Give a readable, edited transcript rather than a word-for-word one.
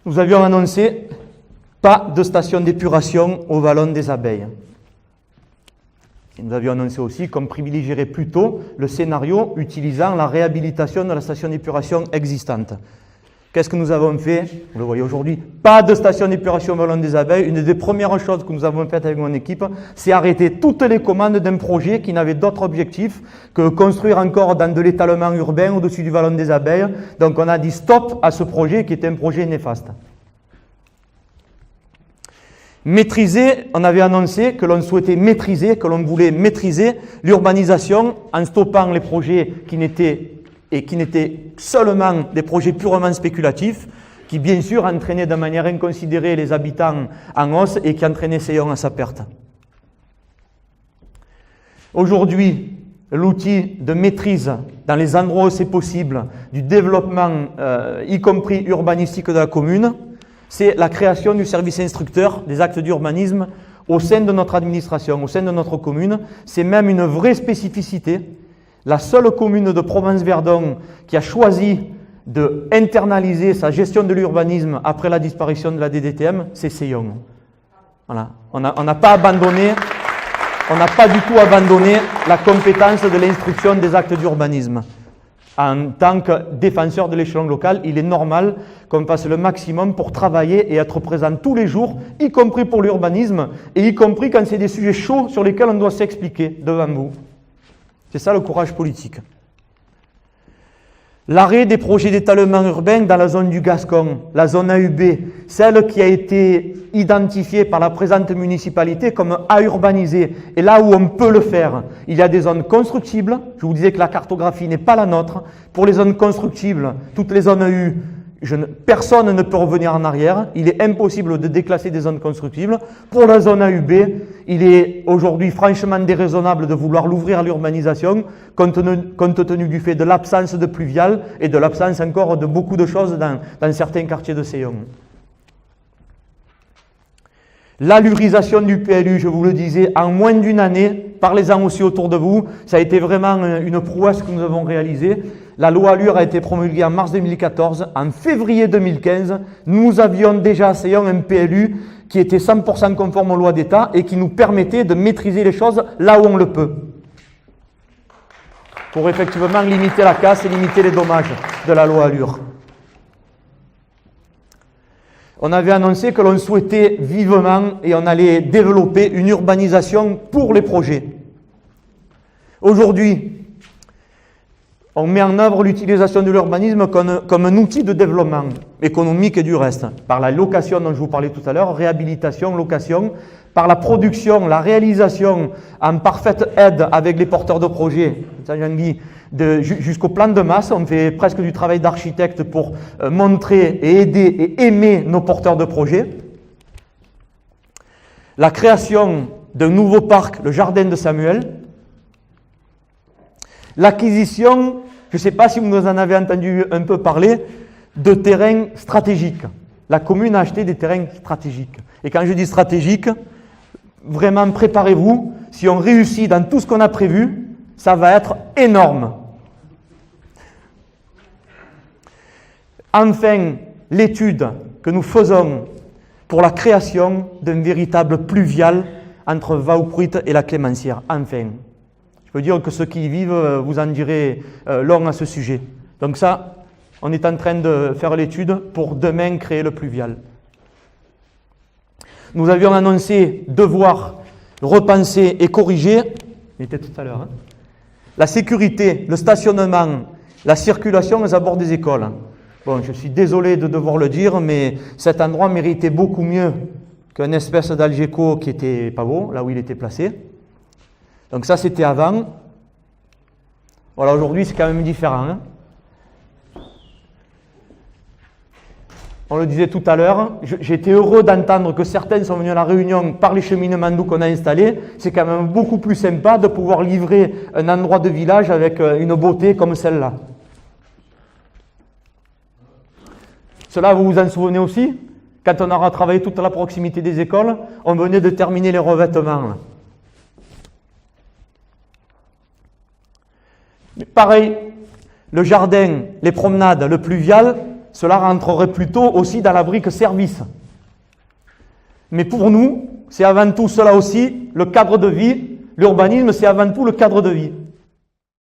Nous avions annoncé pas de station d'épuration au Vallon des Abeilles. Et nous avions annoncé aussi qu'on privilégierait plutôt le scénario utilisant la réhabilitation de la station d'épuration existante. Qu'est-ce que nous avons fait? Vous le voyez aujourd'hui, pas de station d'épuration au Vallon des Abeilles. Une des premières choses que nous avons faites avec mon équipe, c'est arrêter toutes les commandes d'un projet qui n'avait d'autre objectif que construire encore dans de l'étalement urbain au-dessus du Vallon des Abeilles. Donc on a dit stop à ce projet qui était un projet néfaste. Maîtriser, on avait annoncé que l'on souhaitait maîtriser, que l'on voulait maîtriser l'urbanisation en stoppant les projets qui n'étaient seulement des projets purement spéculatifs, qui bien sûr entraînaient de manière inconsidérée les habitants en hausse et qui entraînaient Seillon à sa perte. Aujourd'hui, l'outil de maîtrise dans les endroits où c'est possible du développement, y compris urbanistique de la commune, c'est la création du service instructeur des actes d'urbanisme au sein de notre administration, au sein de notre commune. C'est même une vraie spécificité. La seule commune de Provence-Verdon qui a choisi d'internaliser sa gestion de l'urbanisme après la disparition de la DDTM, c'est Seillon. Voilà. On n'a pas abandonné, on n'a pas du tout abandonné la compétence de l'instruction des actes d'urbanisme. En tant que défenseur de l'échelon local, il est normal qu'on fasse le maximum pour travailler et être présent tous les jours, y compris pour l'urbanisme, et y compris quand c'est des sujets chauds sur lesquels on doit s'expliquer devant vous. C'est ça le courage politique. L'arrêt des projets d'étalement urbain dans la zone du Gascon, la zone AUB, celle qui a été identifiée par la présente municipalité comme à urbaniser, et là où on peut le faire, il y a des zones constructibles. Je vous disais que la cartographie n'est pas la nôtre. Pour les zones constructibles, toutes les zones EU, personne ne peut revenir en arrière. Il est impossible de déclasser des zones constructibles. Pour la zone AUB, il est aujourd'hui franchement déraisonnable de vouloir l'ouvrir à l'urbanisation compte tenu du fait de l'absence de pluvial et de l'absence encore de beaucoup de choses dans certains quartiers de Seillon. L'allurisation du PLU, je vous le disais, en moins d'une année, parlez-en aussi autour de vous, ça a été vraiment une prouesse que nous avons réalisée. La loi Allure a été promulguée en mars 2014. En février 2015, nous avions déjà à Seillon un PLU qui était 100% conforme aux lois d'État et qui nous permettait de maîtriser les choses là où on le peut. Pour effectivement limiter la casse et limiter les dommages de la loi Allure. On avait annoncé que l'on souhaitait vivement et on allait développer une urbanisation pour les projets. Aujourd'hui, on met en œuvre l'utilisation de l'urbanisme comme un outil de développement économique et du reste, par la location dont je vous parlais tout à l'heure, réhabilitation, location, par la production, la réalisation en parfaite aide avec les porteurs de projets, jusqu'au plan de masse. On fait presque du travail d'architecte pour montrer et aider et aimer nos porteurs de projets. La création d'un nouveau parc, le Jardin de Samuel. L'acquisition, je ne sais pas si vous en avez entendu un peu parler, de terrains stratégiques. La commune a acheté des terrains stratégiques. Et quand je dis stratégique, vraiment préparez-vous, si on réussit dans tout ce qu'on a prévu, ça va être énorme. Enfin, l'étude que nous faisons pour la création d'un véritable pluvial entre Vaupruit et la Clémencière. Enfin. Je peux dire que ceux qui y vivent, vous en direz long à ce sujet. Donc ça, on est en train de faire l'étude pour demain créer le pluvial. Nous avions annoncé devoir repenser et corriger, il était tout à l'heure, hein, la sécurité, le stationnement, la circulation aux abords des écoles. Bon, je suis désolé de devoir le dire, mais cet endroit méritait beaucoup mieux qu'une espèce d'Algeco qui était pas beau, là où il était placé. Donc ça, c'était avant. Voilà, aujourd'hui, c'est quand même différent. Hein. On le disait tout à l'heure, j'étais heureux d'entendre que certains sont venus à la réunion par les cheminements doux qu'on a installés. C'est quand même beaucoup plus sympa de pouvoir livrer un endroit de village avec une beauté comme celle-là. Cela, vous vous en souvenez aussi? Quand on aura travaillé toute la proximité des écoles, on venait de terminer les revêtements. Là. Pareil, le jardin, les promenades, le pluvial, cela rentrerait plutôt aussi dans la brique service. Mais pour nous, c'est avant tout cela aussi, le cadre de vie. L'urbanisme, c'est avant tout le cadre de vie.